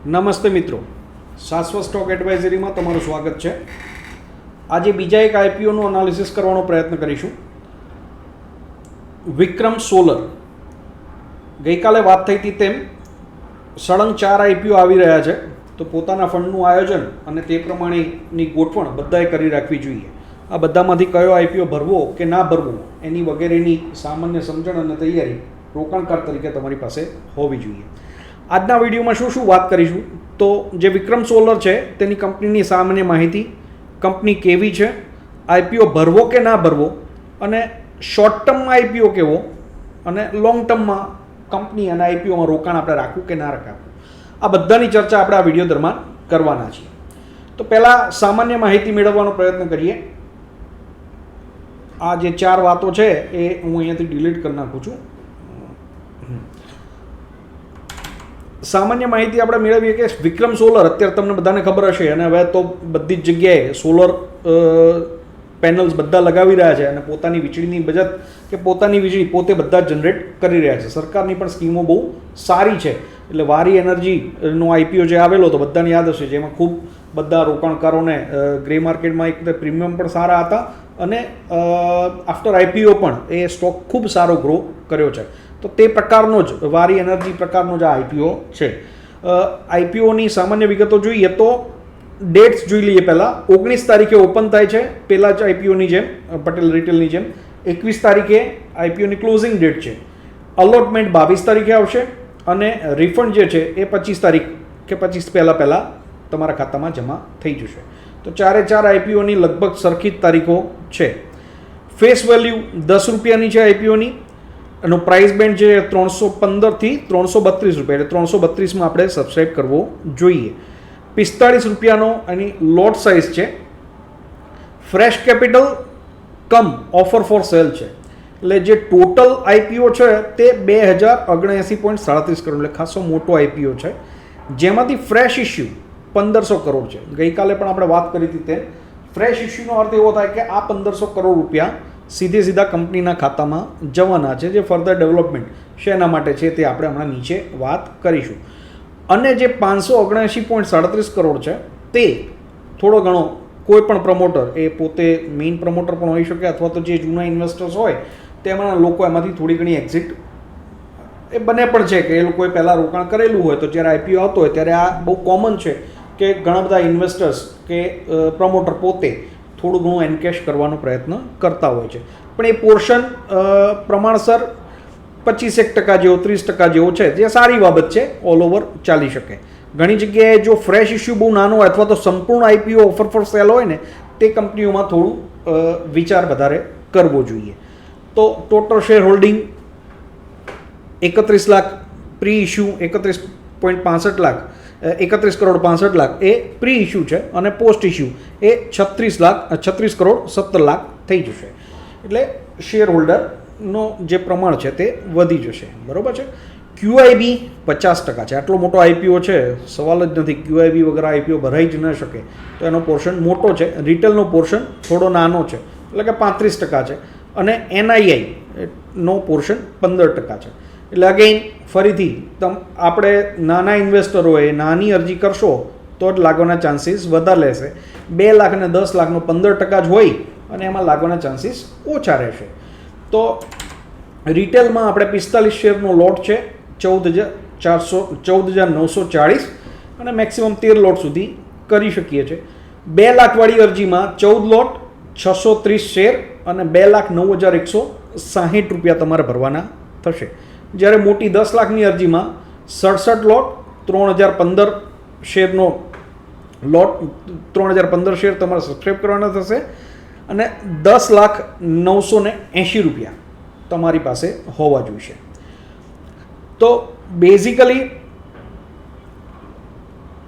નમસ્તે મિત્રો, શાશ્વત સ્ટોક એડવાઇઝરીમાં તમારું સ્વાગત છે. આજે બીજા એક આઈપીઓનું એનાલિસિસ કરવાનો પ્રયત્ન કરીશું. વિક્રમ સોલર. ગઈકાલે વાત થઈ હતી તેમ સળંગ 4 આઈપીઓ આવી રહ્યા છે, તો પોતાના ફંડનું આયોજન અને તે પ્રમાણેની ગોઠવણ બધાએ કરી રાખવી જોઈએ. આ બધામાંથી કયો આઈપીઓ ભરવો કે ના ભરવો એની વગેરેની સામાન્ય સમજણ અને તૈયારી રોકાણકાર તરીકે તમારી પાસે હોવી જોઈએ. આજના વિડીયોમાં શું વાત કરીશું, તો જે વિક્રમ સોલર છે તેની કંપનીની સામાન્ય માહિતી, કંપની કેવી છે, આઈપીઓ ભરવો કે ના ભરવો, અને શોર્ટ ટર્મમાં આઈપીઓ કેવો અને લોંગ ટર્મમાં કંપની અને આઈપીઓમાં રોકાણ આપણે રાખવું કે ના રાખવું, આ બધાની ચર્ચા આપણે આ વિડીયો દરમિયાન કરવાના છીએ. તો પહેલાં સામાન્ય માહિતી મેળવવાનો પ્રયત્ન કરીએ. આ જે 4 વાતો છે એ હું અહીંયાથી ડિલીટ કરી નાખું છું. સામાન્ય માહિતી આપણે મેળવીએ કે વિક્રમ સોલર અત્યારે તમને બધાને ખબર હશે, અને હવે તો બધી જ જગ્યાએ સોલર પેનલ્સ બધા લગાવી રહ્યા છે અને પોતાની વીજળીની બચત કે પોતાની વીજળી પોતે બધા જ જનરેટ કરી રહ્યા છે. સરકારની પણ સ્કીમો બહુ સારી છે. એટલે વારી એનર્જીનો આઈપીઓ જે આવેલો તો બધાને યાદ હશે, જેમાં ખૂબ બધા રોકાણકારોને ગ્રે માર્કેટમાં એક પ્રીમિયમ પણ સારા હતા અને આફ્ટર આઈપીઓ પણ એ સ્ટોક ખૂબ સારો ગ્રો કર્યો છે. તો તે પ્રકારનો જ વારી એનર્જી પ્રકારનો જ આ આઈપીઓ છે. આઈપીઓની સામાન્ય વિગતો જોઈએ તો ડેટ્સ જોઈ લઈએ. પહેલાં 19 તારીખે ઓપન થાય છે, પહેલાં જ આઈપીઓની જેમ, પટેલ રિટેલની જેમ. 21 તારીખે આઈપીઓની ક્લોઝિંગ ડેટ છે. અલોટમેન્ટ 22 તારીખે આવશે અને રિફંડ જે છે એ 25 તારીખ કે 25 પહેલાં તમારા ખાતામાં જમા થઈ જશે. તો 4 આઈપીઓની લગભગ સરખી જ તારીખો છે. ફેસ વેલ્યુ 10 રૂપિયાની છે આઈપીઓની. એનો પ્રાઇસ બેન્ડ છે 315 થી 332 રૂપિયા, એટલે 332માં આપણે સબસ્ક્રાઈબ કરવો જોઈએ. 45 રૂપિયાનો એની લોટ સાઇઝ છે. Fresh capital cum offer for sale છે. એટલે જે ટોટલ આઈપીઓ છે તે 2079.37 કરોડ, એટલે ખાસો મોટો આઈપીઓ છે, જેમાંથી ફ્રેશ ઇસ્યુ 1500 કરોડ છે. ગઈકાલે પણ આપણે વાત કરી હતી તે ફ્રેશ ઇસ્યુનો અર્થ એવો થાય કે આ 1500 કરોડ રૂપિયા સીધા કંપનીના ખાતામાં જવાના છે, જે ફર્ધર ડેવલપમેન્ટ શેના માટે છે તે આપણે હમણાં નીચે વાત કરીશું. અને જે 579.37 કરોડ છે તે થોડો ઘણો કોઈ પણ પ્રમોટર, એ પોતે મેઇન પ્રમોટર પણ હોઈ શકે અથવા તો જે જૂના ઇન્વેસ્ટર્સ હોય તેમના લોકો એમાંથી થોડી ઘણી એક્ઝિટ એ બને પણ છે કે એ લોકોએ પહેલાં રોકાણ કરેલું હોય, તો જ્યારે આઈપીઓ આવતો હોય ત્યારે આ બહુ કોમન છે કે ઘણા બધા ઇન્વેસ્ટર્સ કે પ્રમોટર પોતે થોડું ઘણું એનકેશ કરવાનો પ્રયત્ન કરતા હોય છે. પણ એ પોર્શન પ્રમાણસર 25% જેવો 30% જેવો છે, જે સારી બાબત છે, ઓલ ઓવર ચાલી શકે. ઘણી જગ્યાએ જો ફ્રેશ ઇસ્યુ બહુ નાનો હોય અથવા તો સંપૂર્ણ આઈપીઓ ઓફર ફોર સેલ હોય ને તે કંપનીઓમાં થોડું વિચાર વધારે કરવો જોઈએ. તો total share holding 31 lakh, pre issue 31.65 lakh, 31 crore 65 lakh એ પ્રી ઇસ્યુ છે, અને પોસ્ટ ઇસ્યુ એ 36 કરોડ 17 લાખ થઈ જશે. એટલે શેર હોલ્ડરનો જે પ્રમાણ છે તે વધી જશે. બરાબર છે. ક્યુઆઈબી 50% છે. આટલો મોટો આઈપીઓ છે, સવાલ જ નથી. ક્યુઆઈબી વગર આઈપીઓ ભરાઈ જ ન શકે, તો એનો પોર્શન મોટો છે. રિટેલનો પોર્શન થોડો નાનો છે, એટલે કે 35% છે. અને એનઆઈઆઈ નો પોર્શન 15% છે. એટલે અગેઇન ફરીથી આપણે નાના ઇન્વેસ્ટરોએ નાની અરજી કરશો તો જ લાગવાના ચાન્સીસ વધારે રહેશે. 2 લાખ અને 10 લાખનો 15% જ હોય અને એમાં લાગવાના ચાન્સીસ ઓછા રહેશે. તો રિટેલમાં આપણે 45 શેરનો લોટ છે, 14,940, અને મેક્સિમમ 13 લોટ સુધી કરી શકીએ છીએ. 2 લાખવાળી અરજીમાં 14 લોટ, 630 શેર અને 2,09,160 રૂપિયા તમારે ભરવાના થશે. જ્યારે મોટી 10 લાખની અરજીમાં 67 લોટ, 3015 શેરનો લોટ, 3015 શેર તમારે સબસ્ક્રાઈબ કરવાના થશે અને 10,980 રૂપિયા તમારી પાસે હોવા જોઈશે. તો બેઝિકલી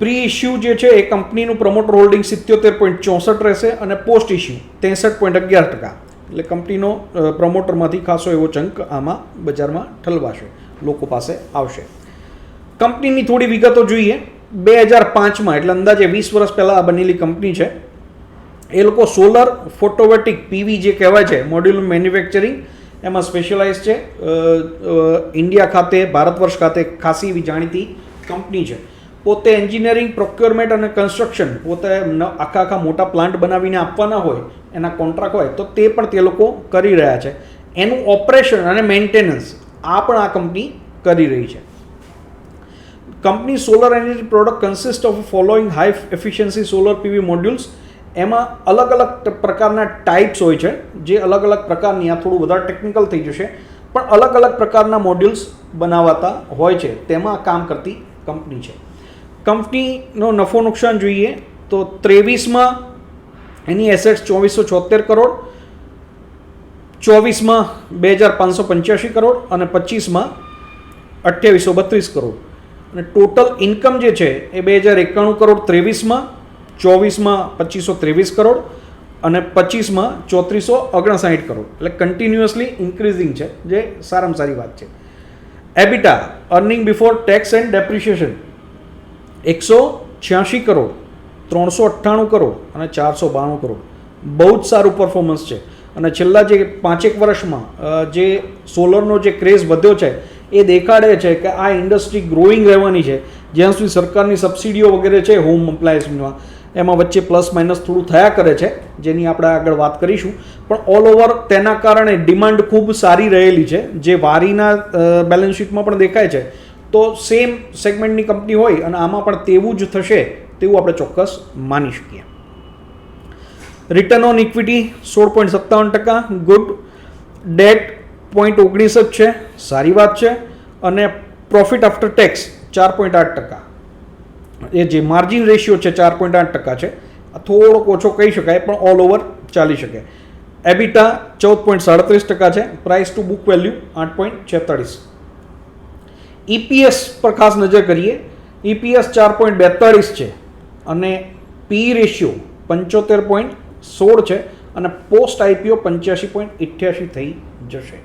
પ્રી ઇસ્યુ જે છે એ કંપનીનું પ્રમોટર હોલ્ડિંગ 77.64 રહેશે અને પોસ્ટ ઇસ્યુ 63.11%. એટલે કંપનીનો પ્રમોટરમાંથી ખાસો એવો ચંક આમાં બજારમાં ઠલવાશે, લોકો પાસે આવશે. કંપનીની થોડી વિગતો જોઈએ. 2005માં, એટલે અંદાજે 20 વર્ષ પહેલાં આ બનેલી કંપની છે. એ લોકો સોલર ફોટોવોલ્ટિક પીવી જે કહેવાય છે, મોડ્યુલર મેન્યુફેક્ચરિંગ, એમાં સ્પેશિયલાઇઝ છે. ઇન્ડિયા ખાતે, ભારત વર્ષ ખાતે ખાસી એવી જાણીતી કંપની છે. પોતે એન્જિનિયરિંગ, પ્રોક્યોરમેન્ટ અને કન્સ્ટ્રક્શન પોતે આખા મોટા પ્લાન્ટ બનાવીને આપવાના હોય, એના કોન્ટ્રાક્ટ હોય, તો તે પણ તે લોકો કરી રહ્યા છે. એનું ઓપરેશન અને મેન્ટેનન્સ આ પણ આ કંપની કરી રહી છે. Company solar energy product consist of following high efficiency solar PV modules. એમાં અલગ અલગ પ્રકારના ટાઈપ્સ હોય છે, જે અલગ અલગ પ્રકારની, આ થોડું વધારે ટેકનિકલ થઈ જશે, પણ અલગ અલગ પ્રકારના મોડ્યુલ્સ બનાવાતા હોય છે, તેમાં કામ કરતી કંપની છે. કંપનીનો નફો નુકસાન જોઈએ તો 23માં એની એસેટ્સ 2476 કરોડ, 24માં 2585 કરોડ અને 25માં 2832 કરોડ. અને ટોટલ ઇન્કમ જે છે એ 2091 કરોડ 23માં, 24માં 2523 કરોડ અને 25માં 3459 કરોડ. એટલે કન્ટિન્યુઅસલી ઇન્ક્રીઝિંગ છે, જે સારામાં સારી વાત છે. EBITDA, earning before tax and depreciation, 186 crore, 398 crore અને 492 કરોડ. બહુ જ સારું પરફોર્મન્સ છે. અને છેલ્લા જે 5 વર્ષમાં જે સોલરનો જે ક્રેઝ વધ્યો છે એ દેખાડે છે કે આ ઇન્ડસ્ટ્રી ગ્રોઈંગ રહેવાની છે. જ્યાં સુધી સરકારની સબસિડીઓ વગેરે છે હોમ અપ્લાયન્સમાં, એમાં વચ્ચે પ્લસ માઇનસ થોડું થયા કરે છે, જેની આપણે આગળ વાત કરીશું. પણ ઓલ ઓવર તેના કારણે ડિમાન્ડ ખૂબ સારી રહેલી છે, જે વારીના બેલેન્સ શીટમાં પણ દેખાય છે. તો સેમ સેગમેન્ટની કંપની હોય અને આમાં પણ તેવું જ થશે તેવું આપણે ચોક્કસ માની શકીએ. Return on equity 16.57%, good. Date 0.19 છે, સારી વાત છે. અને પ્રોફિટ આફ્ટર ટેક્સ 4.8%. એ જે માર્જિન રેશિયો છે 4.8% છે, થોડોક ઓછો કહી શકાય, પણ ઓલ ઓવર ચાલી શકે. એબિટા 14.37% છે. Price two book value 8.46. EPS પર ખાસ નજર કરીએ. ઈપીએસ 4.42 છે અને પી રેશિયો 75.16 છે અને પોસ્ટ આઈપીઓ 85.88 થઈ જશે.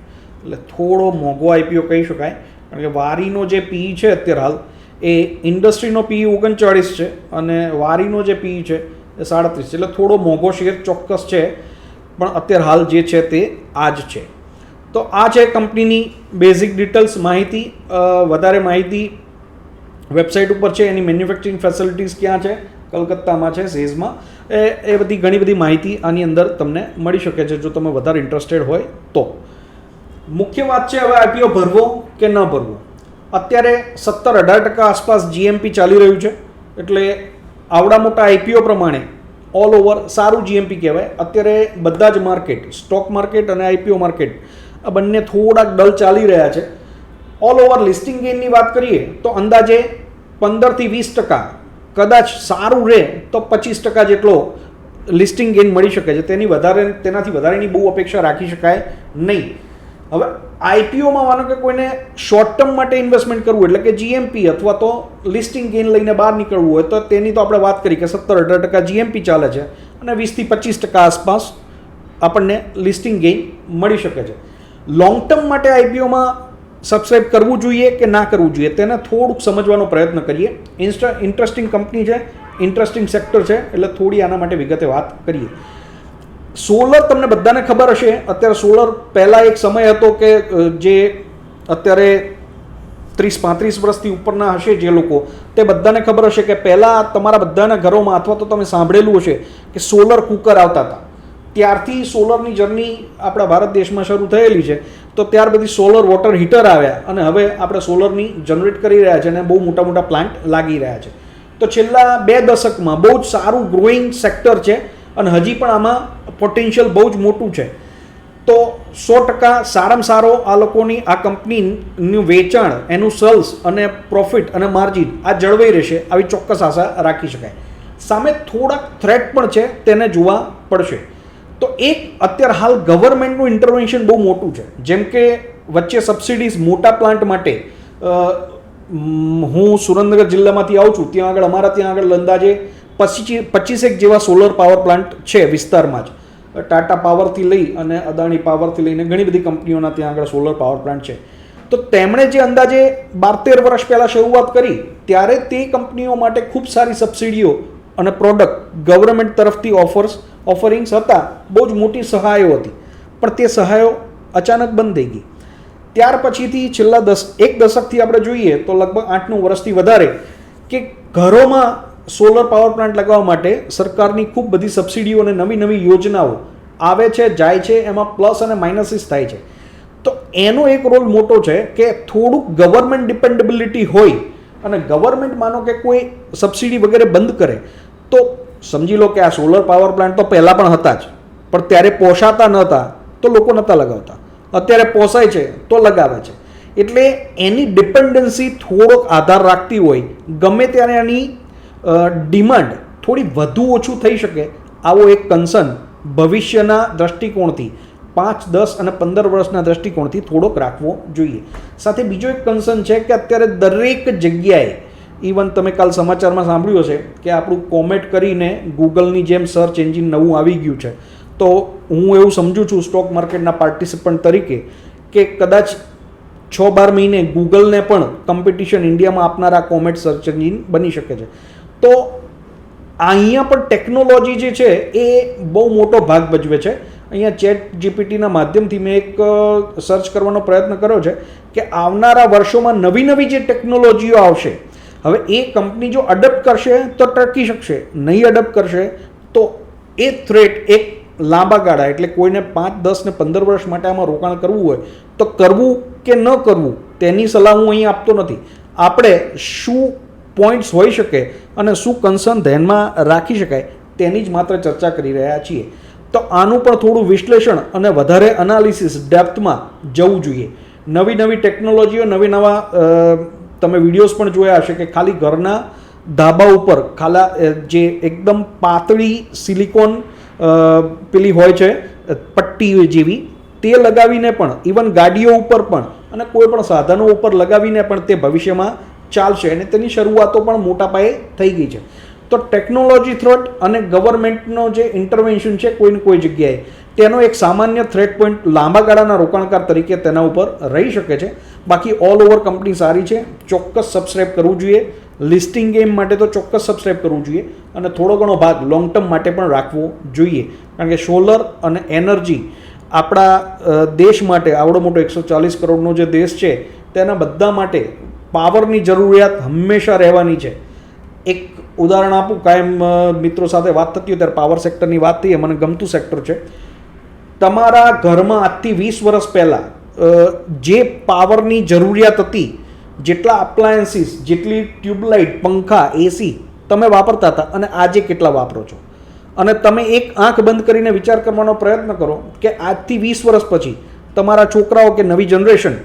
એટલે થોડો મોંઘો આઈપીઓ કહી શકાય, કારણ કે વારીનો જે પી છે અત્યારે હાલ એ ઇન્ડસ્ટ્રીનો પી 39 છે અને વારીનો જે પી છે એ 37 છે. એટલે થોડો મોંઘો શેર ચોક્કસ છે, પણ અત્યારે હાલ જે છે તે આ જ છે. તો આ છે કંપનીની બેઝિક ડિટેલ્સ, માહિતી. વધારે માહિતી વેબસાઇટ ઉપર છે. એની મેન્યુફેક્ચરિંગ ફેસિલિટીઝ ક્યાં છે, કલકત્તામાં છે, સેઝમાં. એ બધી ઘણી બધી માહિતી આની અંદર તમને મળી શકે છે, જો તમે વધારે ઇન્ટરેસ્ટેડ હોય તો. મુખ્ય વાત છે હવે આઈપીઓ ભરવો કે ન ભરવો. અત્યારે 17-18% આસપાસ જીએમપી ચાલી રહ્યું છે, એટલે આવડા મોટા આઈપીઓ પ્રમાણે ઓલ ઓવર સારું જીએમપી કહેવાય. અત્યારે બધા જ માર્કેટ, સ્ટોક માર્કેટ અને આઈપીઓ માર્કેટ, આ બંને થોડાક ડલ ચાલી રહ્યા છે. ઓલ ઓવર લિસ્ટિંગ ગેઇનની વાત કરીએ તો અંદાજે 15 થી 20%, કદાચ સારું રહે તો 25% જેટલો લિસ્ટિંગ ગેઇન મળી શકે છે. તેનાથી વધારેની બહુ અપેક્ષા રાખી શકાય નહીં. હવે આઈપીઓમાં માનો કે કોઈને શોર્ટ ટર્મ માટે ઇન્વેસ્ટમેન્ટ કરવું, એટલે કે જીએમપી અથવા તો લિસ્ટિંગ ગેઇન લઈને બહાર નીકળવું હોય, તો તેની તો આપણે વાત કરી કે 17-18% જીએમપી ચાલે છે અને 20 થી 25% આસપાસ આપણને લિસ્ટિંગ ગેઇન મળી શકે છે. લોંગ ટર્મ માટે આઈપીઓમાં સબસ્ક્રાઇબ કરવું જોઈએ કે ના કરવું જોઈએ, તેને થોડુંક સમજવાનો પ્રયત્ન કરીએ. ઇન્ટરેસ્ટિંગ કંપની છે, ઇન્ટરેસ્ટિંગ સેક્ટર છે, એટલે થોડી આના માટે વિગતે વાત કરીએ. સોલર તમને બધાને ખબર હશે, અત્યારે સોલર પહેલાં એક સમય હતો કે જે અત્યારે 30-35 વર્ષથી ઉપરના હશે જે લોકો, તે બધાને ખબર હશે કે પહેલાં તમારા બધાના ઘરોમાં અથવા તો તમે સાંભળેલું હશે કે સોલર કુકર આવતા હતા. ત્યારથી સોલરની જર્ની આપણા ભારત દેશમાં શરૂ થયેલી છે. તો ત્યાર બધી સોલર વોટર હીટર આવ્યા અને હવે આપણે સોલરની જનરેટ કરી રહ્યા છે અને બહુ મોટા મોટા પ્લાન્ટ લાગી રહ્યા છે. તો છેલ્લા 2 દશકમાં બહુ જ સારું ગ્રોઈંગ સેક્ટર છે અને હજી પણ આમાં પોટેન્શિયલ બહુ જ મોટું છે. તો 100% સારામાં સારો આ લોકોની આ કંપનીનું વેચાણ, એનું સેલ્સ અને પ્રોફિટ અને માર્જિન આ જળવાઈ રહેશે, આવી ચોક્કસ આશા રાખી શકાય. સામે થોડાક થ્રેટ પણ છે, તેને જોવા પડશે. તો એક અત્યારે હાલ ગવર્મેન્ટનું ઇન્ટરવેન્શન બહુ મોટું છે. જેમ કે વચ્ચે સબસિડીઝ મોટા પ્લાન્ટ માટે, હું સુરેન્દ્રનગર જિલ્લામાંથી આવું છું, ત્યાં આગળ અમારા ત્યાં આગળ અંદાજે 25 જેવા સોલર પાવર પ્લાન્ટ છે વિસ્તારમાં જ. ટાટા પાવરથી લઈ અને અદાણી પાવરથી લઈને ઘણી બધી કંપનીઓના ત્યાં આગળ સોલર પાવર પ્લાન્ટ છે. તો તેમણે જે અંદાજે 12-13 વર્ષ પહેલાં શરૂઆત કરી, ત્યારે તે કંપનીઓ માટે ખૂબ સારી સબસિડીઓ અને પ્રોડક્ટ ગવર્મેન્ટ તરફથી ઓફરિંગ્સ હતા, બહુ જ મોટી સહાયો હતી. પણ તે સહાયો અચાનક બંધ થઈ ગઈ. ત્યાર પછીથી છેલ્લા 1 દશકથી આપણે જોઈએ તો લગભગ 8-9 વર્ષથી વધારે કે ઘરોમાં સોલર પાવર પ્લાન્ટ લગાવવા માટે સરકારની ખૂબ બધી સબસિડીઓ અને નવી નવી યોજનાઓ આવે છે, જાય છે, એમાં પ્લસ અને માઇનસીસ થાય છે. તો એનો એક રોલ મોટો છે કે થોડુંક ગવર્મેન્ટ ડિપેન્ડેબિલિટી હોય અને ગવર્મેન્ટ માનો કે કોઈ સબસિડી વગેરે બંધ કરે તો સમજી લો કે આ સોલર પાવર પ્લાન્ટ તો પહેલાં પણ હતા જ, પણ ત્યારે પોસાતા નહોતા તો લોકો નહોતા લગાવતા. અત્યારે પોસાય છે તો લગાવે છે. એટલે એની ડિપેન્ડન્સી થોડોક આધાર રાખતી હોય, ગમે ત્યારે એની ડિમાન્ડ થોડી વધુ ઓછું થઈ શકે, આવો એક કન્સર્ન ભવિષ્યના દૃષ્ટિકોણથી 5, 10 અને 15 વર્ષના દૃષ્ટિકોણથી થોડોક રાખવો જોઈએ. સાથે બીજો એક કન્સર્ન છે કે અત્યારે દરેક જગ્યાએ, ઇવન તમે કાલ સમાચારમાં સાંભળ્યું હશે કે આપણું કોમેટ કરીને ગૂગલની જેમ સર્ચ એન્જિન નવું આવી ગયું છે. તો હું એવું સમજુ છું સ્ટોક માર્કેટના પાર્ટિસિપન્ટ તરીકે કે કદાચ 6-12 મહિને ગૂગલને પણ કોમ્પિટિશન ઇન્ડિયામાં આપનારા કોમેટ સર્ચ એન્જિન બની શકે છે. તો અહીંયા પણ ટેકનોલોજી જે છે એ બહુ મોટો ભાગ ભજવે છે. અહીંયા ચેટ જીપીટીના માધ્યમથી મેં એક સર્ચ કરવાનો પ્રયત્ન કર્યો છે કે આવનારા વર્ષોમાં નવી નવી જે ટેકનોલોજીઓ આવશે, હવે એ કંપની જો અડપ્ટ કરશે તો ટકી શકશે, નહીં અડપ્ટ કરશે તો એ થ્રેટ એક લાંબા ગાળા, એટલે કોઈને 5, 10 ને 15 વર્ષ માટે આમાં રોકાણ કરવું હોય તો કરવું કે ન કરવું તેની સલાહ હું અહીં આપતો નથી. આપણે શું પોઈન્ટ્સ હોઈ શકે અને શું કન્સર્ન ધ્યાનમાં રાખી શકાય તેની જ માત્ર ચર્ચા કરી રહ્યા છીએ. તો આનું પણ થોડું વિશ્લેષણ અને વધારે એનાલિસિસ ડેપ્થમાં જવું જોઈએ. નવી નવી ટેકનોલોજીઓ, નવી નવા તમે વિડીયોઝ પણ જોયા હશે કે ખાલી ઘરના ધાબા ઉપર જે એકદમ પાતળી સિલિકોન પેલી હોય છે પટ્ટી જેવી, તે લગાવીને પણ, ઇવન ગાડીઓ ઉપર પણ અને કોઈ પણ સાધનો ઉપર લગાવીને પણ તે ભવિષ્યમાં ચાલશે અને તેની શરૂઆતો પણ મોટા પાયે થઈ ગઈ છે. તો ટેકનોલોજી થ્રેટ અને ગવર્મેન્ટનો જે ઇન્ટરવેન્શન છે કોઈને કોઈ જગ્યાએ, તેનો એક સામાન્ય થ્રેટ પોઈન્ટ લાંબા ગાળાના રોકાણકાર તરીકે તેના ઉપર રહી શકે છે. બાકી ઓલ ઓવર કંપની સારી છે, ચોક્કસ સબસ્ક્રાઇબ કરવું જોઈએ. લિસ્ટિંગ ગેમ માટે તો ચોક્કસ સબસ્ક્રાઇબ કરવું જોઈએ અને થોડો ઘણો ભાગ લોંગ ટર્મ માટે પણ રાખવો જોઈએ. કારણ કે સોલર અને એનર્જી આપણા દેશ માટે, આવડો મોટો 140 કરોડનો જે દેશ છે તેના બધા માટે પાવરની જરૂરિયાત હંમેશા રહેવાની છે. એક ઉદાહરણ આપું, કાયમ મિત્રો સાથે વાત થતી હોય ત્યારે પાવર સેક્ટરની વાત થઈએ, મને ગમતું સેક્ટર છે. તમારા ઘરમાં આજથી 20 વર્ષ પહેલાં જે પાવરની જરૂરિયાત હતી, જેટલા અપ્લાયન્સીસ, જેટલી ટ્યુબલાઇટ, પંખા, એસી તમે વાપરતા હતા અને આજે કેટલા વાપરો છો, અને તમે એક આંખ બંધ કરીને વિચાર કરવાનો પ્રયત્ન કરો કે આજથી 20 વર્ષ પછી તમારા છોકરાઓ કે નવી જનરેશન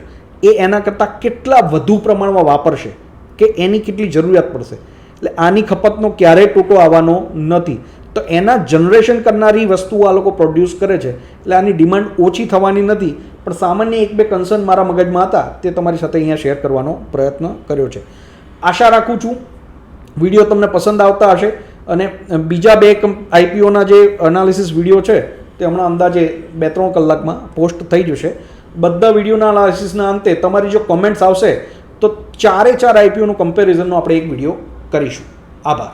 એ એના કરતાં કેટલા વધુ પ્રમાણમાં વાપરશે, કે એની કેટલી જરૂરિયાત પડશે. એટલે આની ખપતનો ક્યારેય ટોટો આવવાનો નથી. તો એના જનરેશન કરનારી વસ્તુઓ આ લોકો પ્રોડ્યુસ કરે છે, એટલે આની ડિમાન્ડ ઓછી થવાની નથી. પણ સામાન્ય 1-2 કન્સર્ન મારા મગજમાં હતા, તે તમારી સાથે અહીંયા શેર કરવાનો પ્રયત્ન કર્યો છે. આશા રાખું છું વિડીયો તમને પસંદ આવતા હશે અને બીજા 2 આઈપીઓના જે એનાલિસિસ વિડીયો છે તે હમણાં અંદાજે 2-3 કલાકમાં પોસ્ટ થઈ જશે. બધા વિડીયોના એનાલિસિસના અંતે તમારી જો કોમેન્ટ્સ આવશે તો 4 આઈપીઓનું કમ્પેરિઝનનો આપણે એક વિડીયો કરીશું. આભાર.